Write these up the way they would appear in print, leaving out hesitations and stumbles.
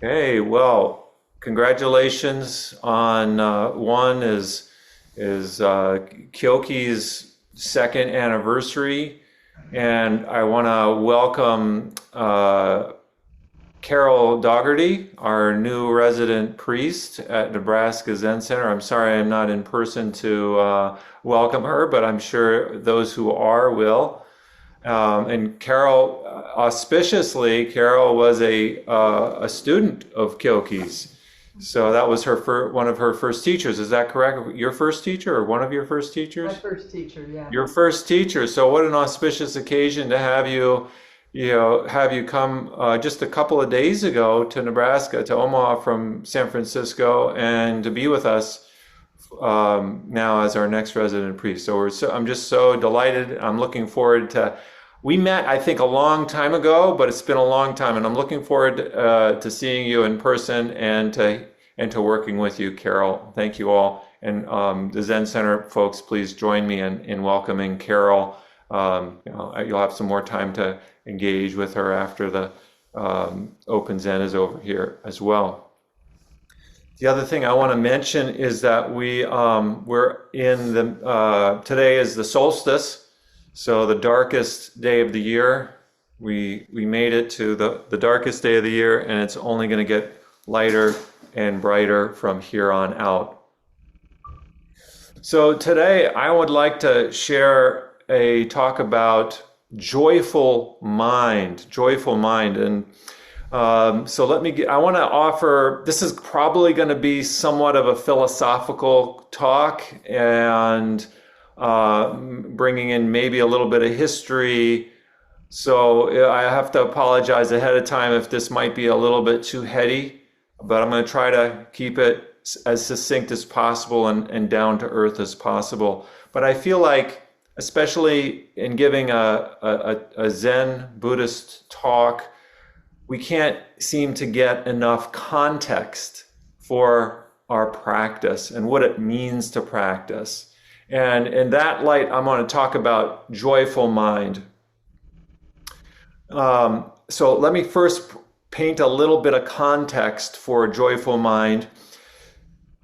Hey, well, congratulations on one is Kyoki's second anniversary, and I want to welcome Carol Dougherty, our new resident priest at Nebraska Zen Center. I'm sorry I'm not in person to welcome her, but I'm sure those who are will. And Carol, auspiciously, Carol was a student of Kyoki's, so that was one of her first teachers. Is that correct? Your first teacher, or one of your first My teachers? first teacher, yeah. Your first teacher. So what an auspicious occasion to have you come just a couple of days ago to Nebraska, to Omaha from San Francisco, and to be with us now as our next resident priest. I'm just so delighted. I'm looking forward to. We met, I think, a long time ago, but it's been a long time, and I'm looking forward to seeing you in person and to working with you, Carol. Thank you all, and the Zen Center folks, please join me in welcoming Carol. You'll have some more time to engage with her after the Open Zen is over here as well. The other thing I want to mention is that we're in the today is the solstice, so the darkest day of the year. We made it to the darkest day of the year, and it's only going to get lighter and brighter from here on out. So today I would like to share a talk about joyful mind, and so I want to offer, this is probably going to be somewhat of a philosophical talk and bringing in maybe a little bit of history. So I have to apologize ahead of time if this might be a little bit too heady, but I'm going to try to keep it as succinct as possible and down to earth as possible. But I feel like, especially in giving a Zen Buddhist talk, we can't seem to get enough context for our practice and what it means to practice. And in that light, I'm going to talk about joyful mind. So let me first paint a little bit of context for a joyful mind.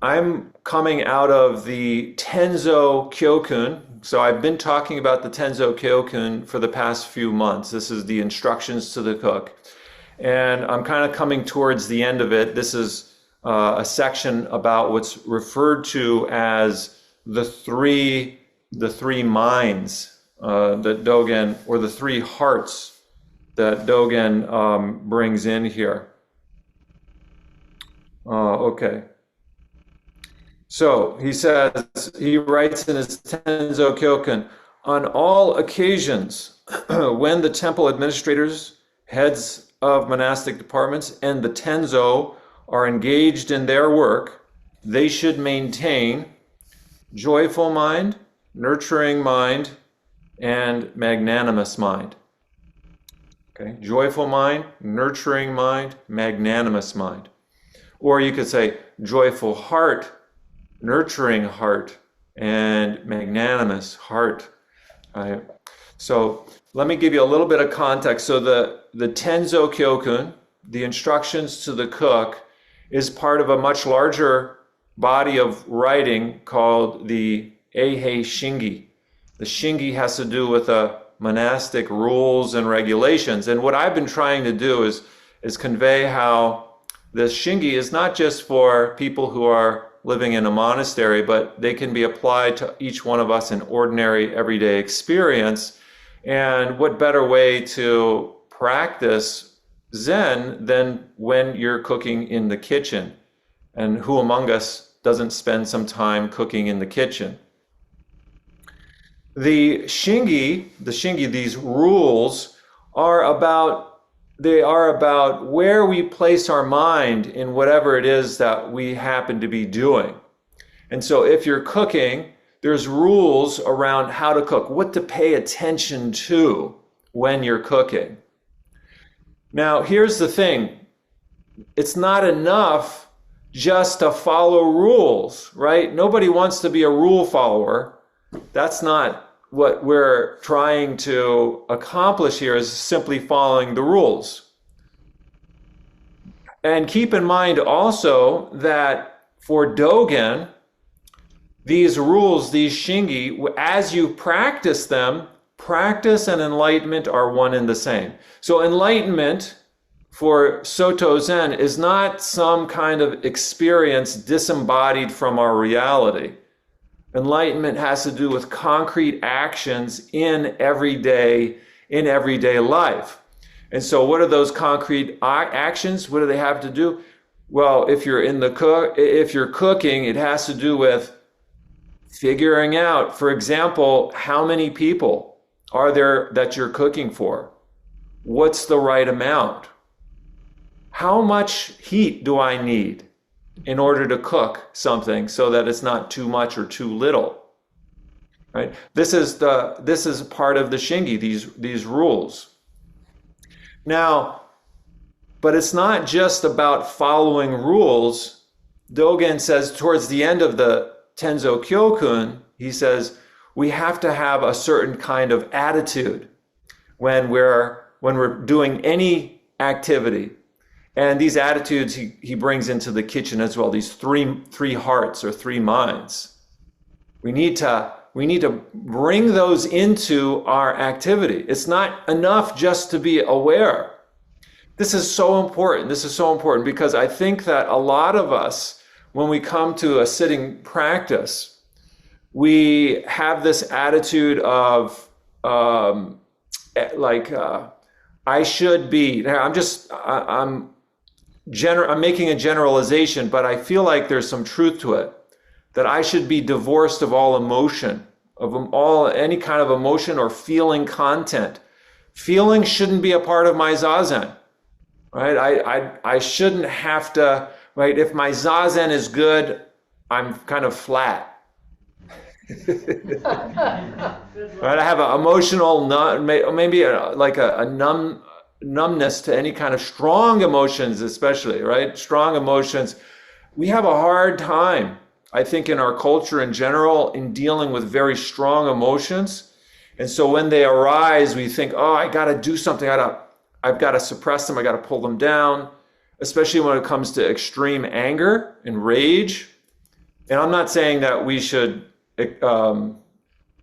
I'm coming out of the Tenzo Kyokun. So I've been talking about the Tenzo Kyokun for the past few months. This is the instructions to the cook. And I'm kind of coming towards the end of it. This is a section about what's referred to as the three minds that Dogen, or the three hearts that Dogen brings in here. Okay. So he writes in his Tenzo Kyokan, on all occasions when the temple administrators, heads of monastic departments, and the Tenzo are engaged in their work, they should maintain joyful mind, nurturing mind, and magnanimous mind. Okay, joyful mind, nurturing mind, magnanimous mind. Or you could say joyful heart, nurturing heart, and magnanimous heart. Right? So let me give you a little bit of context. So the Tenzo Kyokun, the instructions to the cook, is part of a much larger body of writing called the Eihei Shingi. The Shingi has to do with monastic rules and regulations. And what I've been trying to do is convey how the Shingi is not just for people who are living in a monastery, but they can be applied to each one of us in ordinary, everyday experience. And what better way to practice Zen than when you're cooking in the kitchen? And who among us doesn't spend some time cooking in the kitchen? The Shingi, these rules they are about where we place our mind in whatever it is that we happen to be doing. And so if you're cooking, there's rules around how to cook, what to pay attention to when you're cooking. Now, here's the thing. It's not enough just to follow rules, right? Nobody wants to be a rule follower. That's not what we're trying to accomplish here, is simply following the rules. And keep in mind also that for Dogen, these rules, these shingi, as you practice them, practice and enlightenment are one and the same. So enlightenment for Soto Zen is not some kind of experience disembodied from our reality. Enlightenment has to do with concrete actions in everyday life. And so what are those concrete actions? What do they have to do? Well, if you're cooking, it has to do with figuring out, for example, how many people are there that you're cooking for? What's the right amount? How much heat do I need in order to cook something so that it's not too much or too little? Right? This is part of the shingi, these rules. Now, but it's not just about following rules. Dogen says towards the end of the Tenzo Kyokun, he says, we have to have a certain kind of attitude when we're doing any activity. And these attitudes he brings into the kitchen as well, these three hearts or three minds. We need to bring those into our activity. It's not enough just to be aware. This is so important. This is so important because I think that a lot of us, when we come to a sitting practice, we have this attitude of I should be. I'm making a generalization, but I feel like there's some truth to it. That I should be divorced of all emotion, any kind of emotion or feeling content. Feeling shouldn't be a part of my zazen, right? I shouldn't have to, right? If my zazen is good, I'm kind of flat. Right? I have an emotional, maybe like a numbness to any kind of strong emotions, especially, right? Strong emotions. We have a hard time, I think, in our culture in general, in dealing with very strong emotions. And so when they arise, we think, oh, I got to do something. I've got to suppress them. I got to pull them down, especially when it comes to extreme anger and rage. And I'm not saying that we should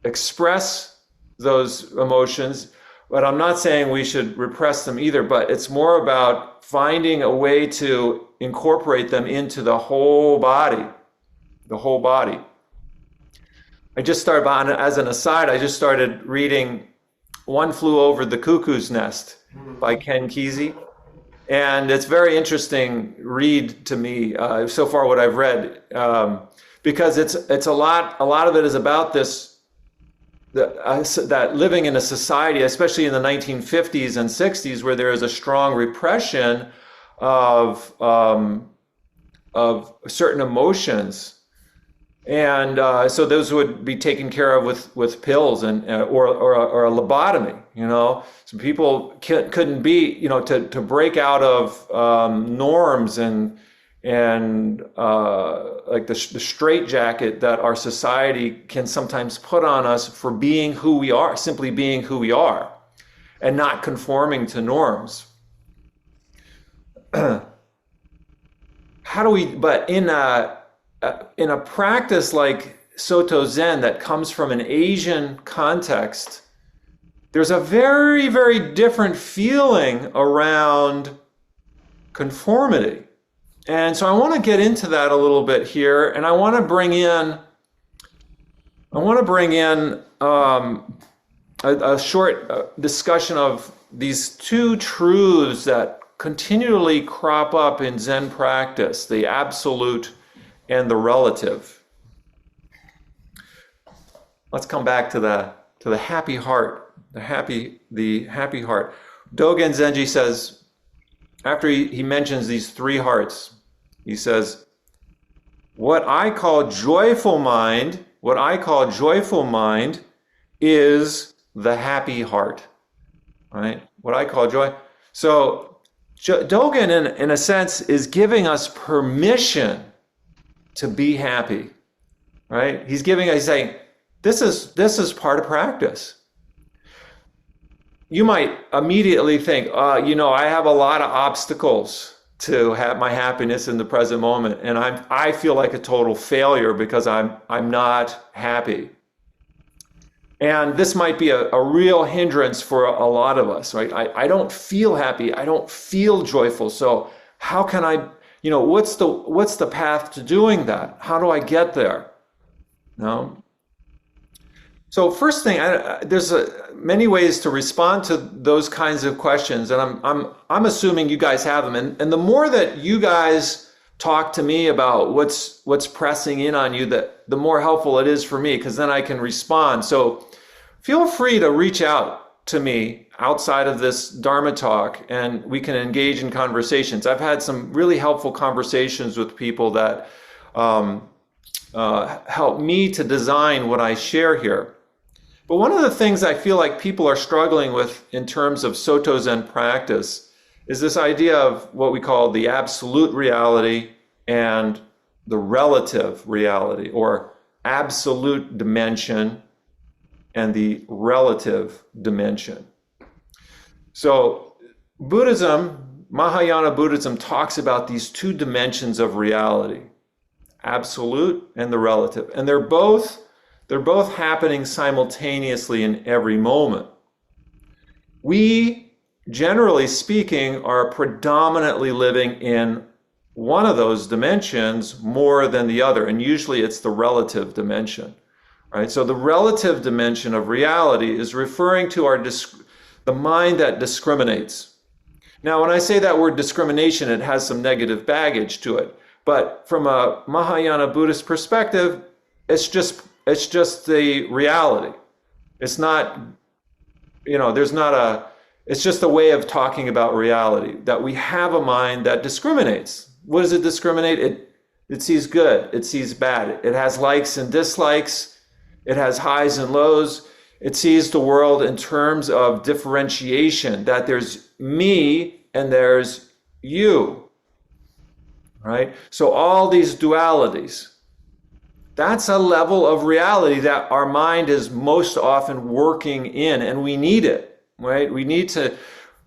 express those emotions, but I'm not saying we should repress them either. But it's more about finding a way to incorporate them into the whole body. The whole body. As an aside, I just started reading One Flew Over the Cuckoo's Nest by Ken Kesey. And it's very interesting read to me, so far what I've read, because it's a lot of it is about this, that living in a society, especially in the 1950s and 60s, where there is a strong repression of certain emotions. And so those would be taken care of with pills or a lobotomy. So people couldn't be, to break out of norms and like the straitjacket that our society can sometimes put on us for being who we are, simply being who we are, and not conforming to norms. But in a practice like Soto Zen that comes from an Asian context, there's a very, very different feeling around conformity. And so I want to get into that a little bit here, and I want to bring in a short discussion of these two truths that continually crop up in Zen practice, the absolute and the relative. Let's come back to the happy heart, the happy heart. Dogen Zenji says, after he mentions these three hearts, he says, what I call joyful mind is the happy heart, right? What I call joy. So Dogen, in a sense, is giving us permission to be happy, right? He's saying, this is part of practice. You might immediately think, I have a lot of obstacles to have my happiness in the present moment, and I feel like a total failure because I'm not happy. And this might be a real hindrance for a lot of us, right? I don't feel happy. I don't feel joyful. So how can I, what's the path to doing that? How do I get there? No. So first thing, there's many ways to respond to those kinds of questions, and I'm assuming you guys have them. And the more that you guys talk to me about what's pressing in on you, the more helpful it is for me, because then I can respond. So feel free to reach out to me outside of this Dharma talk, and we can engage in conversations. I've had some really helpful conversations with people that help me to design what I share here. But one of the things I feel like people are struggling with in terms of Soto Zen practice is this idea of what we call the absolute reality and the relative reality, or absolute dimension and the relative dimension. So Buddhism, Mahayana Buddhism, talks about these two dimensions of reality, absolute and the relative. And they're both happening simultaneously in every moment. We, generally speaking, are predominantly living in one of those dimensions more than the other, and usually it's the relative dimension, right? So the relative dimension of reality is referring to the mind that discriminates. Now, when I say that word discrimination, it has some negative baggage to it, but from a Mahayana Buddhist perspective, it's just the reality. It's not, it's just a way of talking about reality, that we have a mind that discriminates. What does it discriminate? It sees good, it sees bad. It has likes and dislikes. It has highs and lows. It sees the world in terms of differentiation, that there's me and there's you, right? So all these dualities, that's a level of reality that our mind is most often working in, and we need it, right? We need to,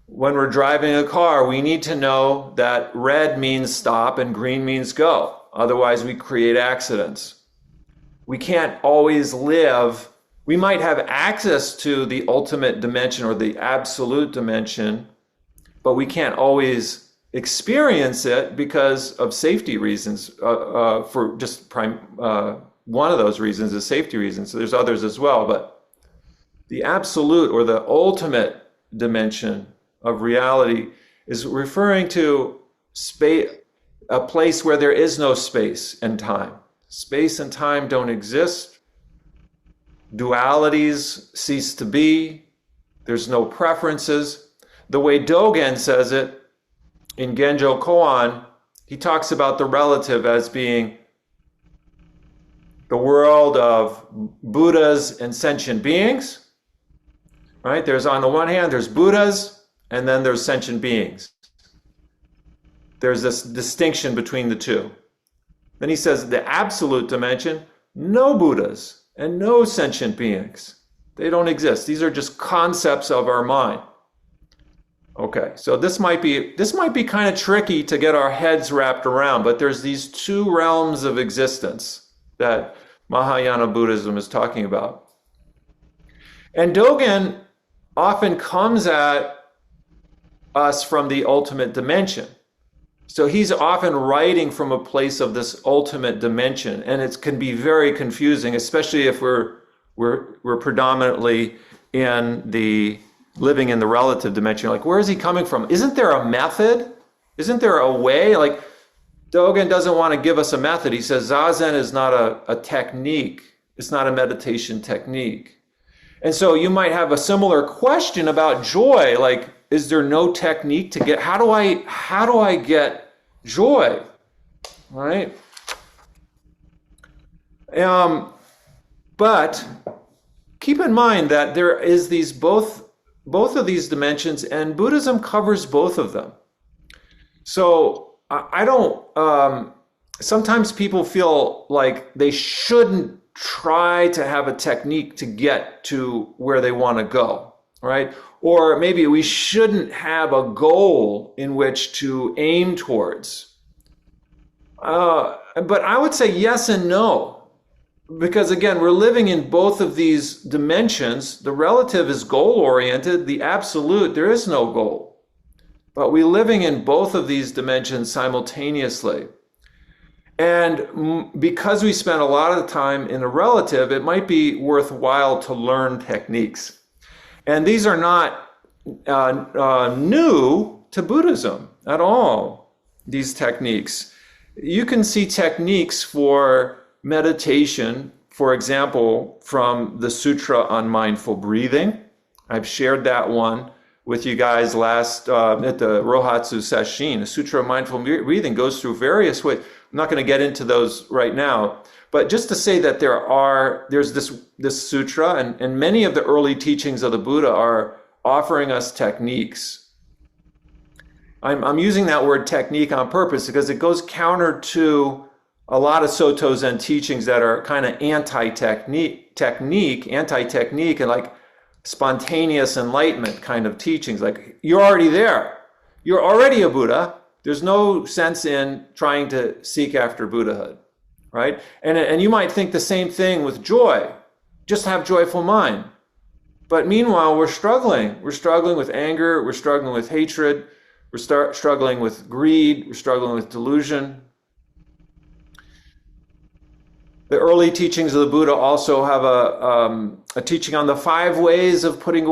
when we're driving a car, we need to know that red means stop and green means go. Otherwise, we create accidents. We can't always live. We might have access to the ultimate dimension or the absolute dimension, but we can't always experience it because of safety reasons, for just one of those reasons is safety reasons. So there's others as well, but the absolute or the ultimate dimension of reality is referring to space, a place where there is no space and time. Space and time don't exist. Dualities cease to be. There's no preferences. The way Dogen says it in Genjo Koan, he talks about the relative as being the world of Buddhas and sentient beings, right? There's, on the one hand, there's Buddhas, and then there's sentient beings. There's this distinction between the two. Then he says the absolute dimension, no Buddhas and no sentient beings. They don't exist. These are just concepts of our mind. Okay, so this might be kind of tricky to get our heads wrapped around, but there's these two realms of existence that Mahayana Buddhism is talking about. And Dogen often comes at us from the ultimate dimension. So he's often writing from a place of this ultimate dimension, and it can be very confusing, especially if we're predominantly living in the relative dimension. Like, where is he coming from? Isn't there a method? Isn't there a way? Like, Dogen doesn't want to give us a method. He says Zazen is not a technique. It's not a meditation technique. And so you might have a similar question about joy, like, is there no technique to get, how do I get joy, right? But keep in mind that there is these both of these dimensions, and Buddhism covers both of them. So I don't, sometimes people feel like they shouldn't try to have a technique to get to where they want to go. right? Or maybe we shouldn't have a goal in which to aim towards. But I would say yes and no, because again, we're living in both of these dimensions. The relative is goal oriented, the absolute, there is no goal. But we're living in both of these dimensions simultaneously. And because we spend a lot of the time in the relative, it might be worthwhile to learn techniques. And these are not new to Buddhism at all, these techniques. You can see techniques for meditation, for example, from the Sutra on Mindful Breathing. I've shared that one with you guys last at the Rohatsu Sesshin. The Sutra on Mindful Breathing goes through various ways. I'm not going to get into those right now, but just to say that there's this sutra, and many of the early teachings of the Buddha are offering us techniques. I'm using that word technique on purpose because it goes counter to a lot of Soto Zen teachings that are kind of anti-technique, and like spontaneous enlightenment kind of teachings. Like, you're already there. You're already a Buddha. There's no sense in trying to seek after Buddhahood, right? And you might think the same thing with joy. Just have joyful mind. But meanwhile, we're struggling. We're struggling with anger. We're struggling with hatred. We're struggling with greed. We're struggling with delusion. The early teachings of the Buddha also have a teaching on the 5 ways of putting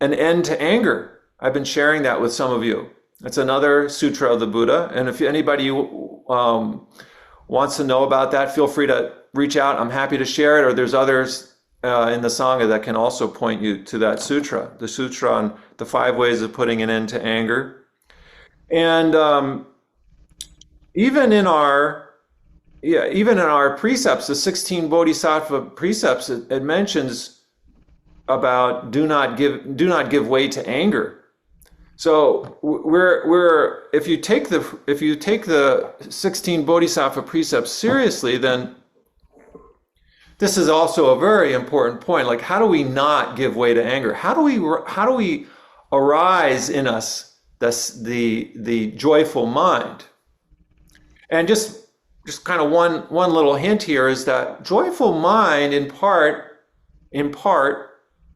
an end to anger. I've been sharing that with some of you. It's another sutra of the Buddha. And if anybody wants to know about that, feel free to reach out. I'm happy to share it. Or there's others in the Sangha that can also point you to that sutra, the sutra on the 5 ways of putting an end to anger. And even in our precepts, the 16 Bodhisattva precepts, it mentions about do not give way to anger. So if you take the 16 Bodhisattva precepts seriously, then this is also a very important point. Like, how do we not give way to anger? How do we arise in us the joyful mind? And just kind of one little hint here is that joyful mind in part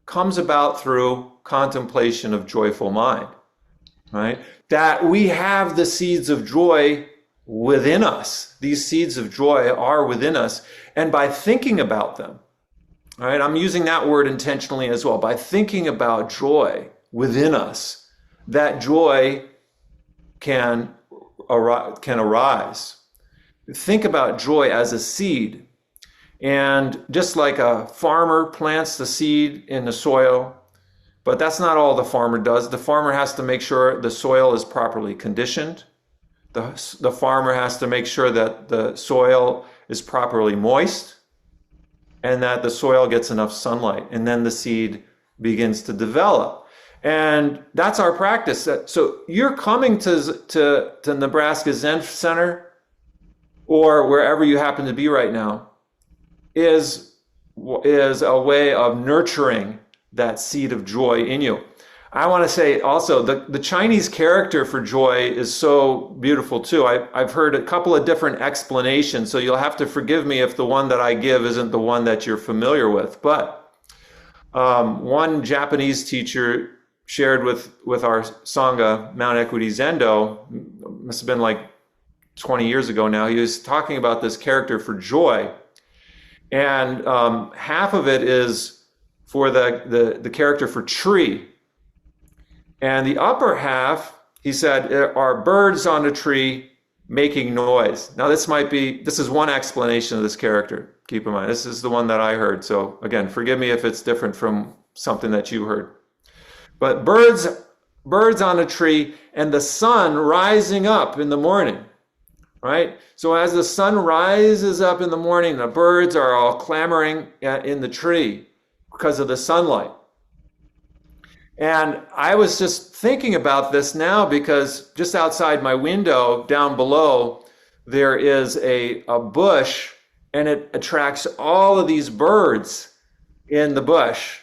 comes about through contemplation of joyful mind, right? That we have the seeds of joy within us. These seeds of joy are within us. And by thinking about them, all right, I'm using that word intentionally as well, by thinking about joy within us, that joy can arise. Think about joy as a seed. And just like a farmer plants the seed in the soil, but that's not all the farmer does. The farmer has to make sure the soil is properly conditioned. The farmer has to make sure that the soil is properly moist and that the soil gets enough sunlight. And then the seed begins to develop. And that's our practice. So you're coming to Nebraska Zen Center, or wherever you happen to be right now, is a way of nurturing that seed of joy in you. I want to say also, the Chinese character for joy is so beautiful too. I've heard a couple of different explanations, so you'll have to forgive me if the one that I give isn't the one that you're familiar with. But one Japanese teacher shared with our Sangha, Mount Equity Zendo, must have been like 20 years ago now. He was talking about this character for joy. And half of it is for the character for tree. And the upper half, he said, are birds on a tree making noise. Now this is one explanation of this character. Keep in mind, this is the one that I heard. So again, forgive me if it's different from something that you heard. But birds on a tree and the sun rising up in the morning, right? So as the sun rises up in the morning, the birds are all clamoring in the tree because of the sunlight. And I was just thinking about this now because just outside my window, down below, there is a bush, and it attracts all of these birds in the bush.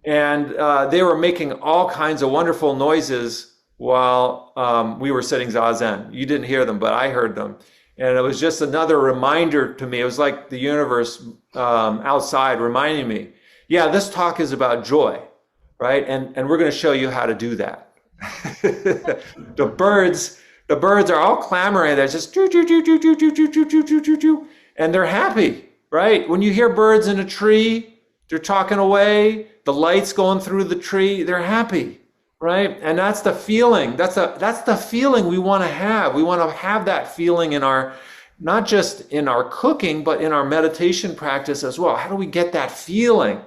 And they were making all kinds of wonderful noises while we were sitting zazen. You didn't hear them, but I heard them. And it was just another reminder to me. It was like the universe outside reminding me, yeah, this talk is about joy, right? And we're going to show you how to do that. The birds are all clamoring. They're just choo, choo, choo, choo, choo, choo, choo, choo, choo, choo, choo, and they're happy, right? When you hear birds in a tree, they're talking away, the light's going through the tree, they're happy, right? And that's the feeling. That's the feeling we want to have. We want to have that feeling in our, not just in our cooking, but in our meditation practice as well. How do we get that feeling,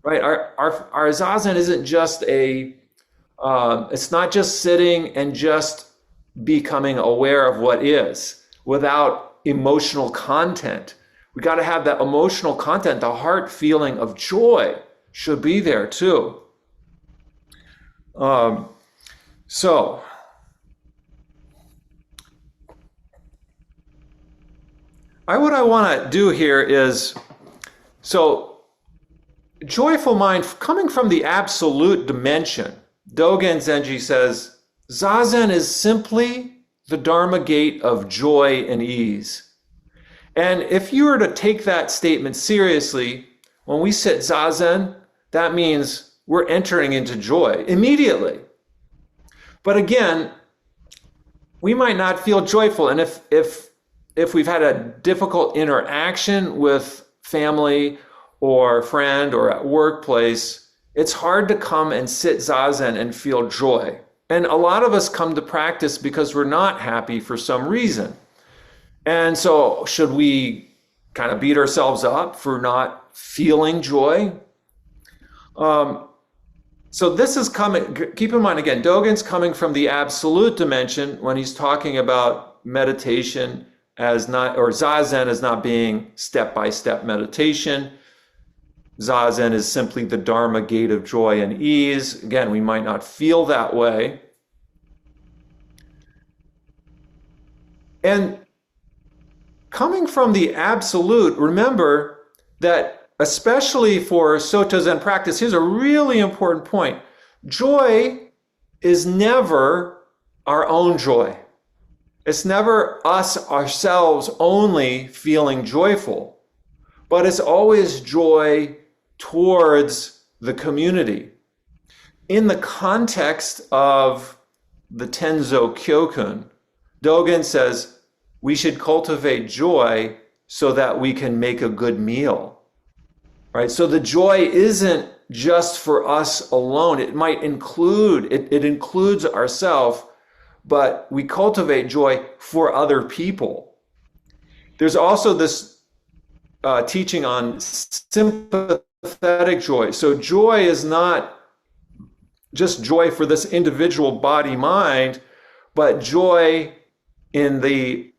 right? Our zazen isn't just it's not just sitting and just becoming aware of what is without emotional content. We got to have that emotional content. The heart feeling of joy should be there too. So what I want to do here is, so joyful mind coming from the absolute dimension. Dogen Zenji says, Zazen is simply the Dharma gate of joy and ease. And if you were to take that statement seriously, when we sit Zazen, that means we're entering into joy immediately. But again, we might not feel joyful. And if we've had a difficult interaction with family or friend or at workplace, it's hard to come and sit Zazen and feel joy. And a lot of us come to practice because we're not happy for some reason. And so should we kind of beat ourselves up for not feeling joy? So this is coming, keep in mind again, Dogen's coming from the absolute dimension when he's talking about meditation as not, or Zazen as not being step-by-step meditation. Zazen is simply the Dharma gate of joy and ease. Again, we might not feel that way. And coming from the absolute, remember that especially for Soto Zen practice, here's a really important point. Joy is never our own joy. It's never us, ourselves only feeling joyful, but it's always joy towards the community. In the context of the Tenzo Kyokun, Dogen says we should cultivate joy so that we can make a good meal, right? So the joy isn't just for us alone. It might include, it includes ourselves, but we cultivate joy for other people. There's also this teaching on sympathetic joy. So joy is not just joy for this individual body mind, but joy in the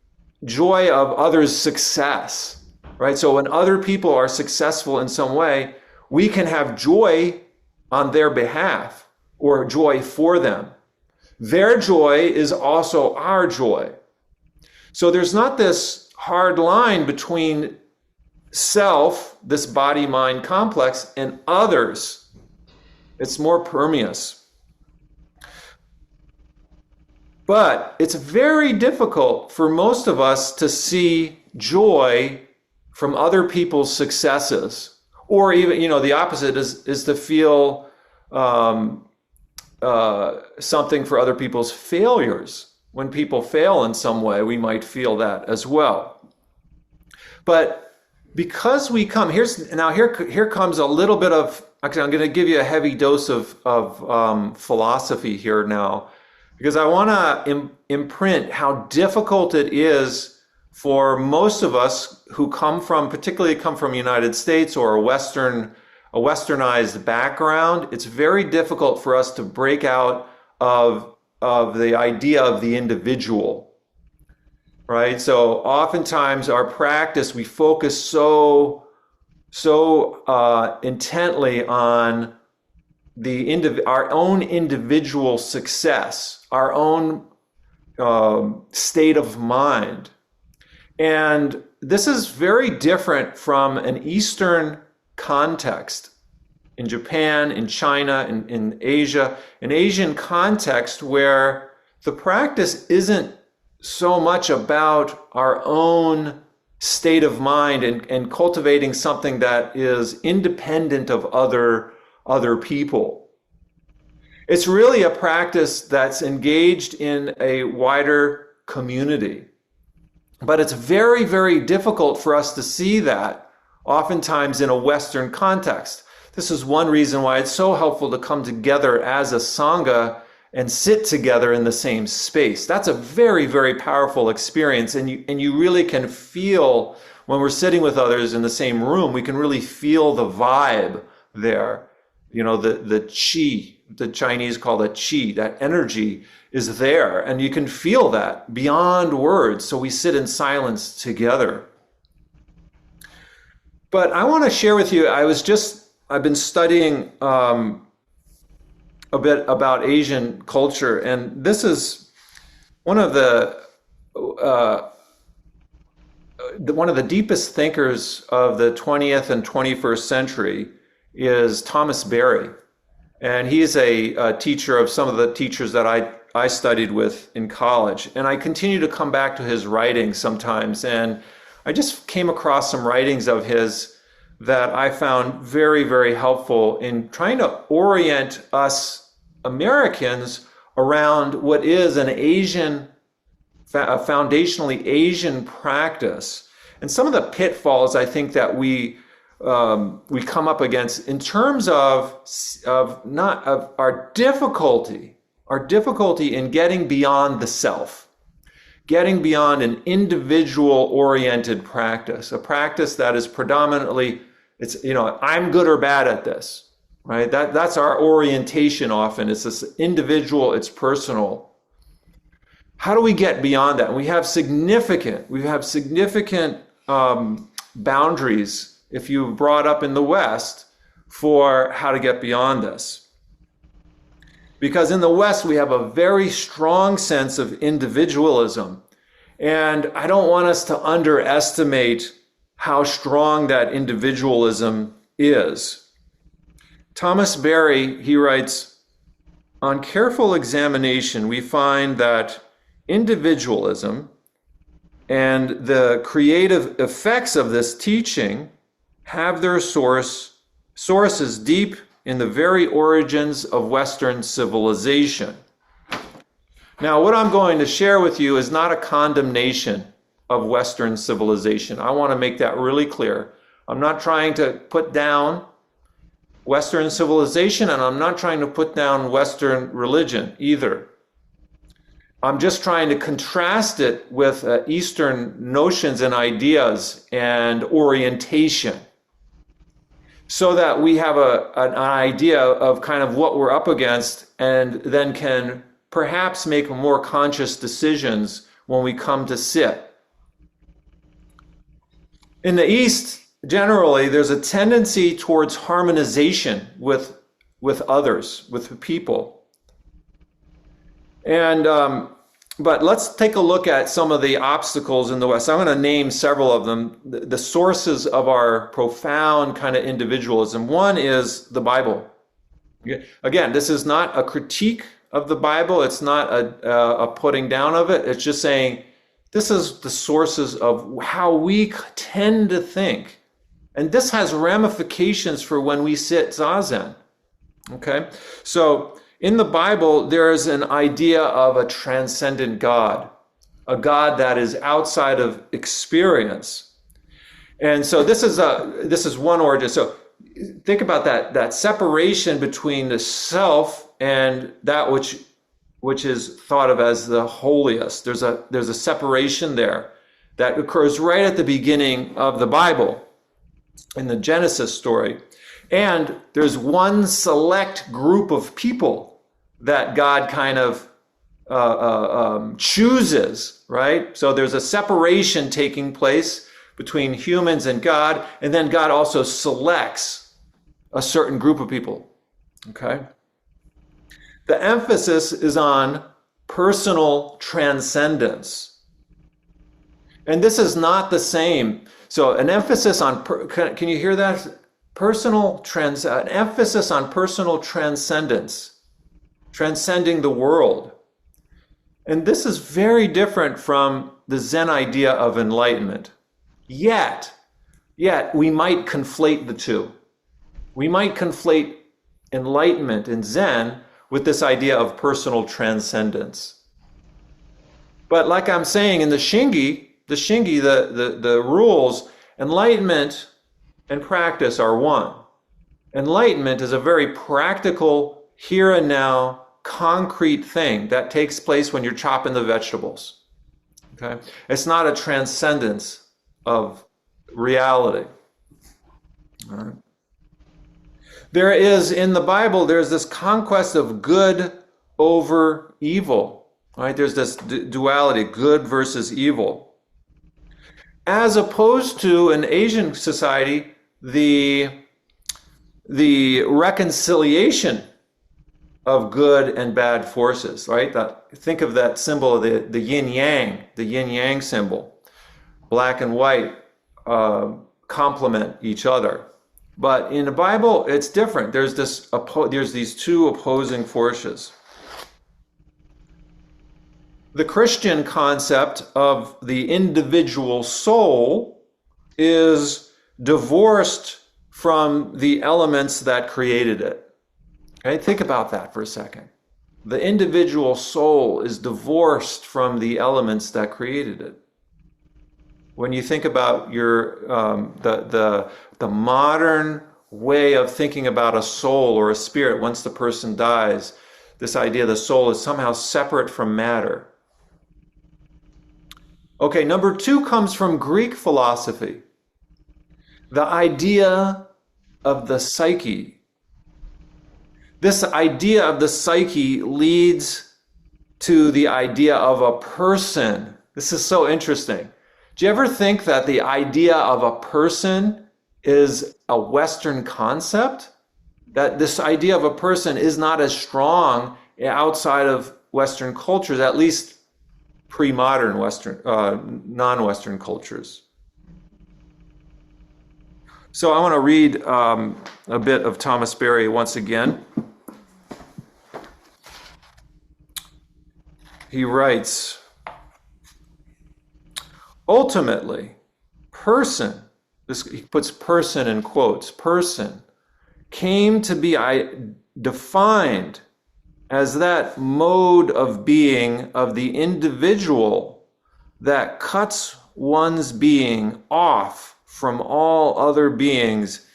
joy of others' success, right? So when other people are successful in some way, we can have joy on their behalf or joy for them. Their joy is also our joy. So there's not this hard line between self, this body-mind complex, and others. It's more permeous. But it's very difficult for most of us to see joy from other people's successes, or even, the opposite is to feel something for other people's failures. When people fail in some way, we might feel that as well. But because we come, here comes a little bit of, actually I'm going to give you a heavy dose of philosophy here now, because I want to imprint how difficult it is for most of us who particularly come from the United States or a westernized background. It's very difficult for us to break out of the idea of the individual, right? So oftentimes our practice, we focus so intently on our own individual success, our own state of mind. And this is very different from an Eastern context. in Japan, in China, in Asia, an Asian context where the practice isn't so much about our own state of mind and cultivating something that is independent of other people. It's really a practice that's engaged in a wider community. But it's very, very difficult for us to see that oftentimes in a Western context. This is one reason why it's so helpful to come together as a Sangha and sit together in the same space. That's a very, very powerful experience. And you really can feel when we're sitting with others in the same room, we can really feel the vibe there. You know, the qi, the Chinese call it qi, that energy is there. And you can feel that beyond words. So we sit in silence together. But I want to share with you, I've been studying a bit about Asian culture, and this is one of the deepest thinkers of the 20th and 21st century is Thomas Berry, and he's a teacher of some of the teachers that I studied with in college, and I continue to come back to his writings sometimes, and I just came across some writings of his that I found very, very helpful in trying to orient us Americans around what is an Asian, a foundationally Asian practice. And some of the pitfalls I think that we come up against in terms of our difficulty in getting beyond the self, getting beyond an individual-oriented practice, a practice that is predominantly, I'm good or bad at this, right? That's our orientation often. It's this individual, it's personal. How do we get beyond that? We have significant boundaries, if you brought up in the West, for how to get beyond this. Because in the West, we have a very strong sense of individualism. And I don't want us to underestimate how strong that individualism is. Thomas Berry, he writes, on careful examination, we find that individualism and the creative effects of this teaching have their sources deep in the very origins of Western civilization. Now, what I'm going to share with you is not a condemnation of Western civilization. I want to make that really clear. I'm not trying to put down Western civilization, and I'm not trying to put down Western religion either. I'm just trying to contrast it with Eastern notions and ideas and orientation, so that we have an idea of kind of what we're up against, and then can perhaps make more conscious decisions when we come to sit. In the East, generally, there's a tendency towards harmonization with others, with people. And but let's take a look at some of the obstacles in the West. I'm going to name several of them, the sources of our profound kind of individualism. One is the Bible. Again, this is not a critique of the Bible. It's not a putting down of it. It's just saying this is the sources of how we tend to think. And this has ramifications for when we sit Zazen. Okay? So in the Bible, there is an idea of a transcendent God, a God that is outside of experience. And so this is one origin. So think about that separation between the self and that which is thought of as the holiest. There's a separation there that occurs right at the beginning of the Bible, in the Genesis story. And there's one select group of people that God kind of chooses, right? So there's a separation taking place between humans and God, and then God also selects a certain group of people, okay? The emphasis is on personal transcendence. And this is not the same. So an emphasis on, can you hear that? an emphasis on personal transcendence, transcending the world. And this is very different from the Zen idea of enlightenment. Yet, we might conflate the two. We might conflate enlightenment in Zen with this idea of personal transcendence. But like I'm saying, in the Shingi, the rules, enlightenment and practice are one. Enlightenment is a very practical, here and now, concrete thing that takes place when you're chopping the vegetables. Okay? It's not a transcendence of reality. All right. There is, in the Bible, there's this conquest of good over evil. Right? There's this duality, good versus evil. As opposed to in Asian society, the reconciliation of good and bad forces, right? Think of that symbol, the yin-yang symbol. Black and white complement each other. But in the Bible, it's different. There's these two opposing forces. The Christian concept of the individual soul is divorced from the elements that created it. Okay, think about that for a second. The individual soul is divorced from the elements that created it. When you think about the modern way of thinking about a soul or a spirit once the person dies, this idea the soul is somehow separate from matter. Okay, number 2 comes from Greek philosophy. The idea of the psyche. This idea of the psyche leads to the idea of a person. This is so interesting. Do you ever think that the idea of a person is a Western concept? That this idea of a person is not as strong outside of Western cultures, at least pre-modern Western, non-Western cultures. So I want to read a bit of Thomas Berry once again. He writes, ultimately, person, he puts person in quotes, person came to be defined as that mode of being of the individual that cuts one's being off from all other beings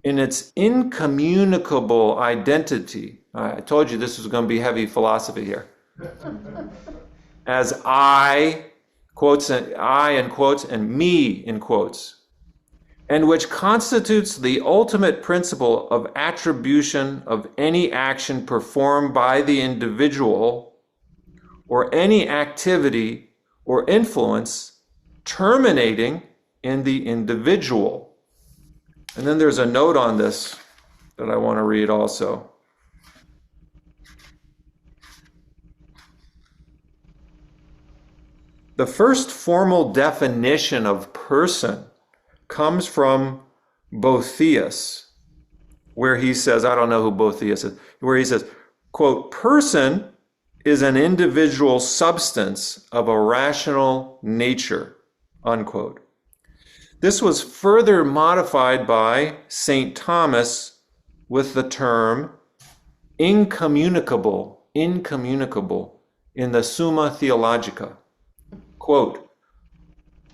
in its incommunicable identity. I told you this was going to be heavy philosophy here. As I, quotes, I in quotes, and me in quotes, and which constitutes the ultimate principle of attribution of any action performed by the individual or any activity or influence terminating in the individual. And then there's a note on this that I want to read also. The first formal definition of person comes from Boethius, where he says, I don't know who Boethius is, where he says, quote, person is an individual substance of a rational nature, unquote. This was further modified by St. Thomas with the term incommunicable in the Summa Theologica. Quote,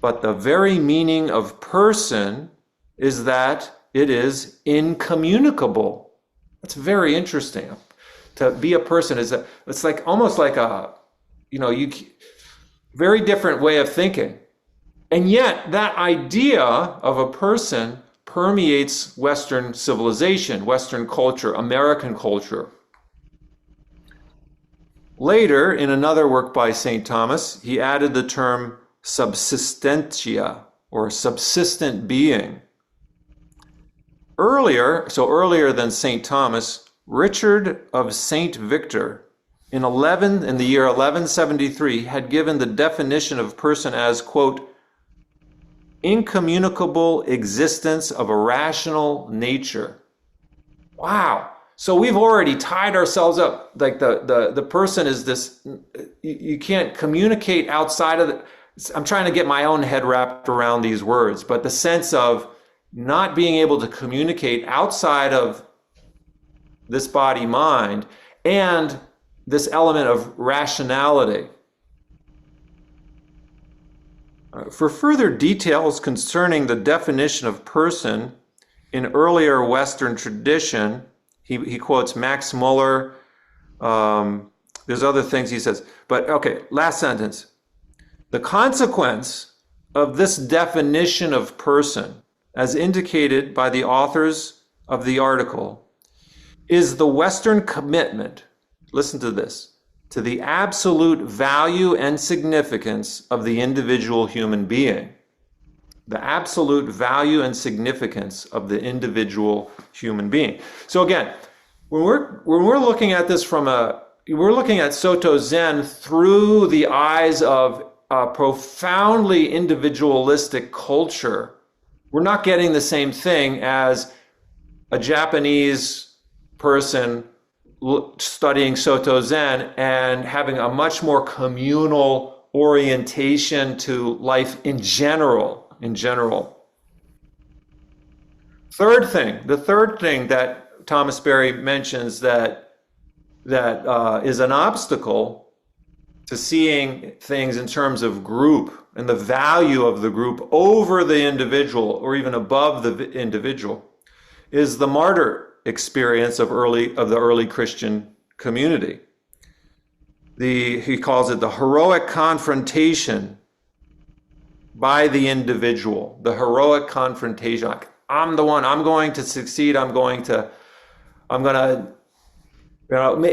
but the very meaning of person is that it is incommunicable. That's very interesting. To be a person it's like almost like a, very different way of thinking. And yet that idea of a person permeates Western civilization, Western culture, American culture. Later, in another work by St. Thomas, he added the term subsistentia, or subsistent being. Earlier than St. Thomas, Richard of St. Victor, in the year 1173, had given the definition of person as, quote, incommunicable existence of a rational nature. Wow. So we've already tied ourselves up. Like the person is this, you can't communicate outside of the, I'm trying to get my own head wrapped around these words, but the sense of not being able to communicate outside of this body mind and this element of rationality. For further details concerning the definition of person in earlier Western tradition, he quotes Max Muller. There's other things he says. But okay, last sentence. The consequence of this definition of person, as indicated by the authors of the article, is the Western commitment, listen to this, to the absolute value and significance of the individual human being. The absolute value and significance of the individual human being. So again, when we're looking at this we're looking at Soto Zen through the eyes of a profoundly individualistic culture. We're not getting the same thing as a Japanese person studying Soto Zen and having a much more communal orientation to life in general. The third thing that Thomas Berry mentions that is an obstacle to seeing things in terms of group and the value of the group over the individual or even above the individual is the martyr experience of the early Christian community. He calls it the heroic confrontation by the individual, the heroic confrontation. Like, I'm the one, I'm going to succeed,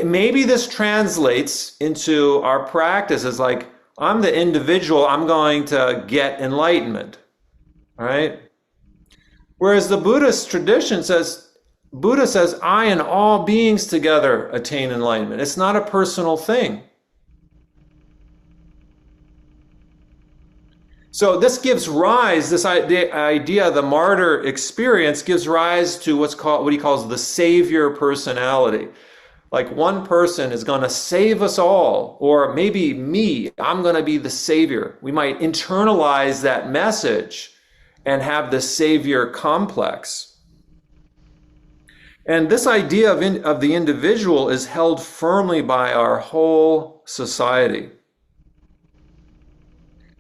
maybe this translates into our practice as like, I'm the individual, I'm going to get enlightenment, all right? Whereas the Buddhist tradition Buddha says, I and all beings together attain enlightenment. It's not a personal thing. So this gives rise, the idea, the martyr experience gives rise to what he calls the savior personality. Like one person is going to save us all, or maybe me, I'm going to be the savior. We might internalize that message and have the savior complex. And this idea of the individual is held firmly by our whole society.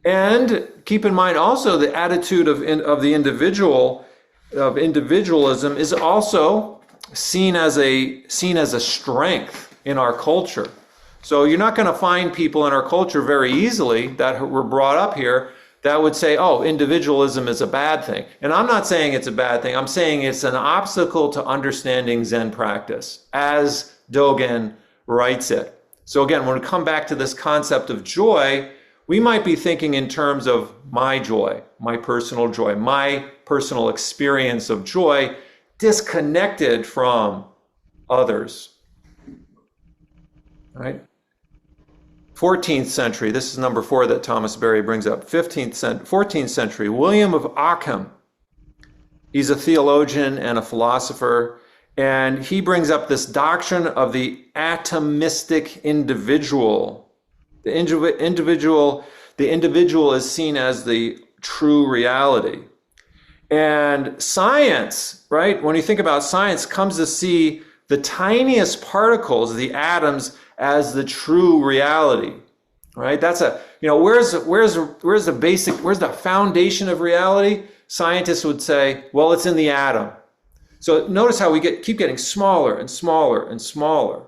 And keep in mind also the attitude of the individual, of individualism, is also seen as a strength in our culture. So you're not going to find people in our culture very easily that were brought up here that would say, oh, individualism is a bad thing. And I'm not saying it's a bad thing. I'm saying it's an obstacle to understanding Zen practice, as Dogen writes it. So again, when we come back to this concept of joy, we might be thinking in terms of my joy, my personal experience of joy, disconnected from others. Right? 14th century, this is number 4 that Thomas Berry brings up. 14th century, William of Ockham. He's a theologian and a philosopher, and he brings up this doctrine of the atomistic individual. The individual is seen as the true reality. And science, right? When you think about science, comes to see the tiniest particles, the atoms, as the true reality, right? That's where's the foundation of reality? Scientists would say, well, it's in the atom. So notice how we keep getting smaller and smaller and smaller.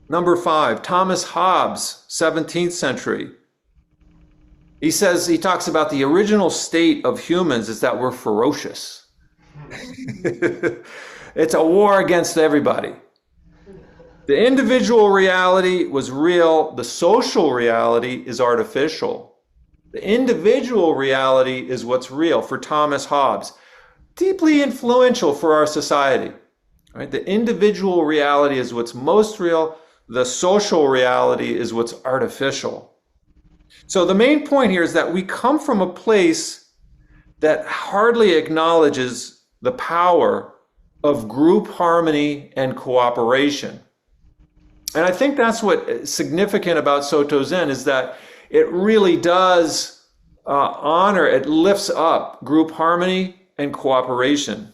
Number 5, Thomas Hobbes, 17th century. He talks about the original state of humans is that we're ferocious. It's a war against everybody. The individual reality was real. The social reality is artificial. The individual reality is what's real for Thomas Hobbes. Deeply influential for our society. Right? The individual reality is what's most real. The social reality is what's artificial. So the main point here is that we come from a place that hardly acknowledges the power of group harmony and cooperation. And I think that's what's significant about Soto Zen, is that it really does honor, it lifts up group harmony and cooperation.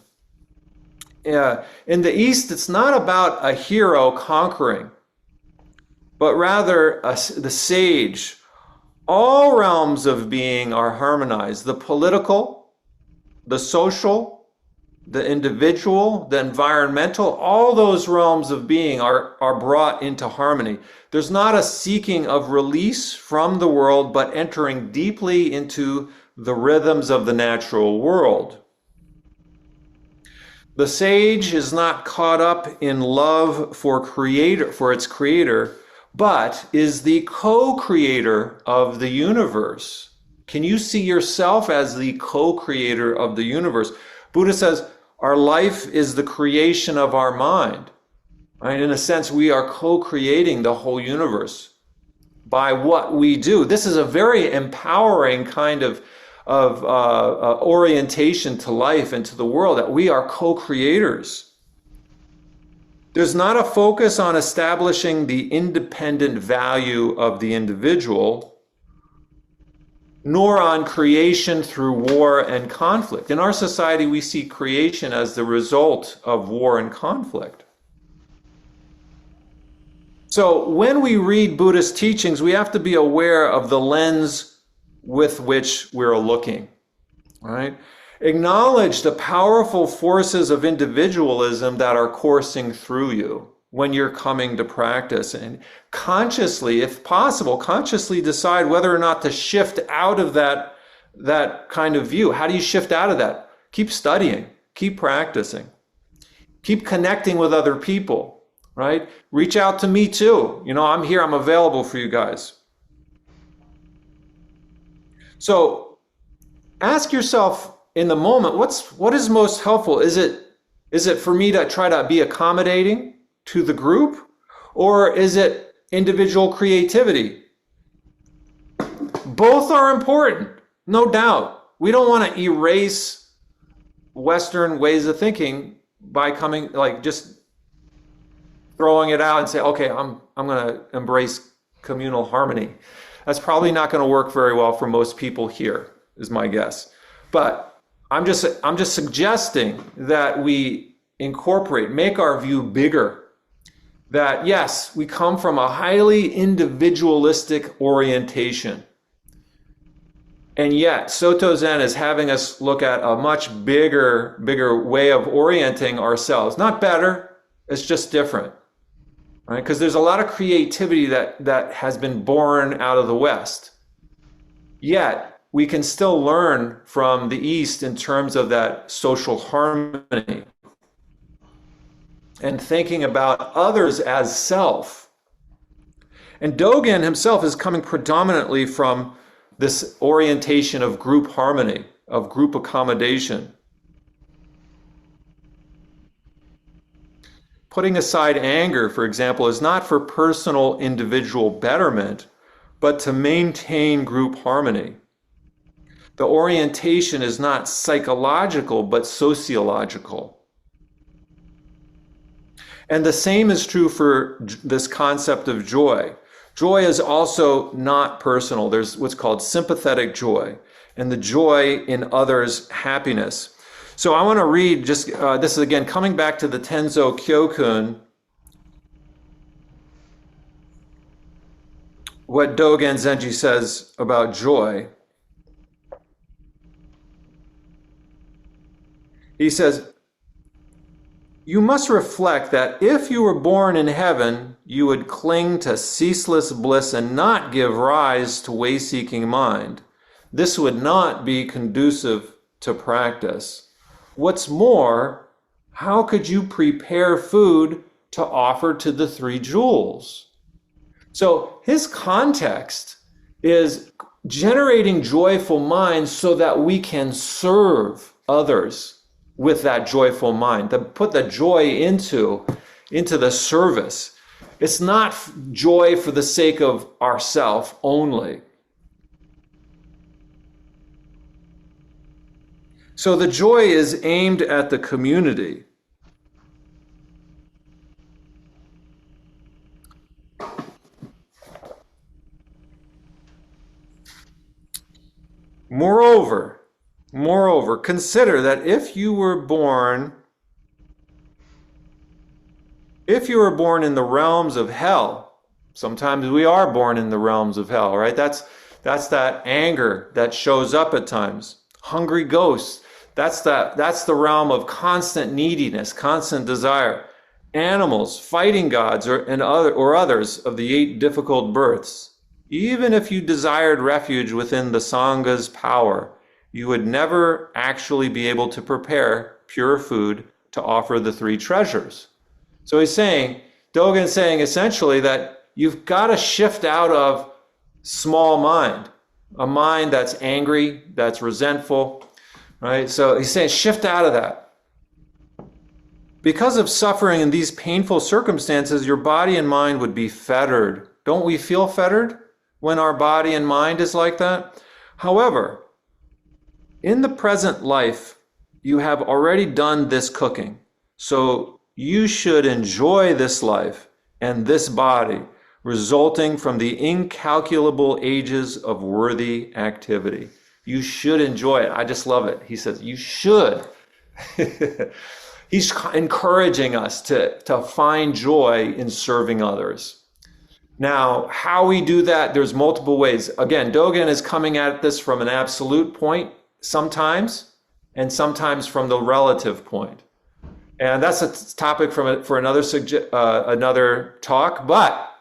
In the East, it's not about a hero conquering, but rather the sage. All realms of being are harmonized: the political, the social, the individual, the environmental. All those realms of being are brought into harmony. There's not a seeking of release from the world, but entering deeply into the rhythms of the natural world. The sage is not caught up in love for its creator, but is the co-creator of the universe. Can you see yourself as the co-creator of the universe? Buddha says our life is the creation of our mind. Right? In a sense, we are co-creating the whole universe by what we do. This is a very empowering kind of orientation to life and to the world, that we are co-creators. There's not a focus on establishing the independent value of the individual, nor on creation through war and conflict. In our society, we see creation as the result of war and conflict. So when we read Buddhist teachings, we have to be aware of the lens with which we're looking, right? Acknowledge the powerful forces of individualism that are coursing through you when you're coming to practice, and consciously, if possible, consciously decide whether or not to shift out of that kind of view. How do you shift out of that? Keep studying, keep practicing, keep connecting with other people, right? Reach out to me too. I'm here, I'm available for you guys. So ask yourself in the moment, what is most helpful? Is it for me to try to be accommodating to the group, or is it individual creativity? Both are important, no doubt. We don't want to erase Western ways of thinking by just throwing it out and say, okay, I'm going to embrace communal harmony. That's probably not going to work very well for most people here, is my guess. But I'm just suggesting that we make our view bigger. That yes, we come from a highly individualistic orientation. And yet, Soto Zen is having us look at a much bigger way of orienting ourselves. Not better, it's just different. Right? Because there's a lot of creativity that has been born out of the West. Yet, we can still learn from the East in terms of that social harmony and thinking about others as self. And Dogen himself is coming predominantly from this orientation of group harmony, of group accommodation. Putting aside anger, for example, is not for personal individual betterment, but to maintain group harmony. The orientation is not psychological, but sociological. And the same is true for this concept of joy. Joy is also not personal. There's what's called sympathetic joy, and the joy in others' happiness. So I want to read this is again coming back to the Tenzo Kyokun, what Dogen Zenji says about joy. He says, you must reflect that if you were born in heaven, you would cling to ceaseless bliss and not give rise to way-seeking mind. This would not be conducive to practice. What's more, how could you prepare food to offer to the three jewels? So his context is generating joyful minds so that we can serve others with that joyful mind, to put the joy into the service. It's not joy for the sake of ourself only. So the joy is aimed at the community. Moreover, consider that if you were born in the realms of hell, sometimes we are born in the realms of hell, right? That's that anger that shows up at times. Hungry ghosts. That's the realm of constant neediness, constant desire. Animals, fighting gods, or others of the 8 difficult births. Even if you desired refuge within the Sangha's power, you would never actually be able to prepare pure food to offer the 3 treasures. So Dogen's saying essentially that you've got to shift out of small mind, a mind that's angry, that's resentful, right? So he's saying shift out of that. Because of suffering in these painful circumstances, your body and mind would be fettered. Don't we feel fettered when our body and mind is like that? However, in the present life, you have already done this cooking. So you should enjoy this life and this body resulting from the incalculable ages of worthy activity. You should enjoy it. I just love it. He says, you should. He's encouraging us to find joy in serving others. Now, how we do that, there's multiple ways. Again, Dogen is coming at this from an absolute point sometimes, and sometimes from the relative point. And that's a topic for another talk. But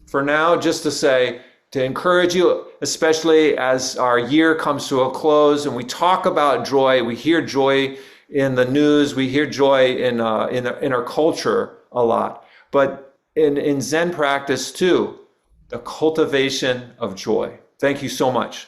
for now, just to encourage you, especially as our year comes to a close and we talk about joy, we hear joy in the news, we hear joy in our culture a lot. But in Zen practice too, the cultivation of joy. Thank you so much.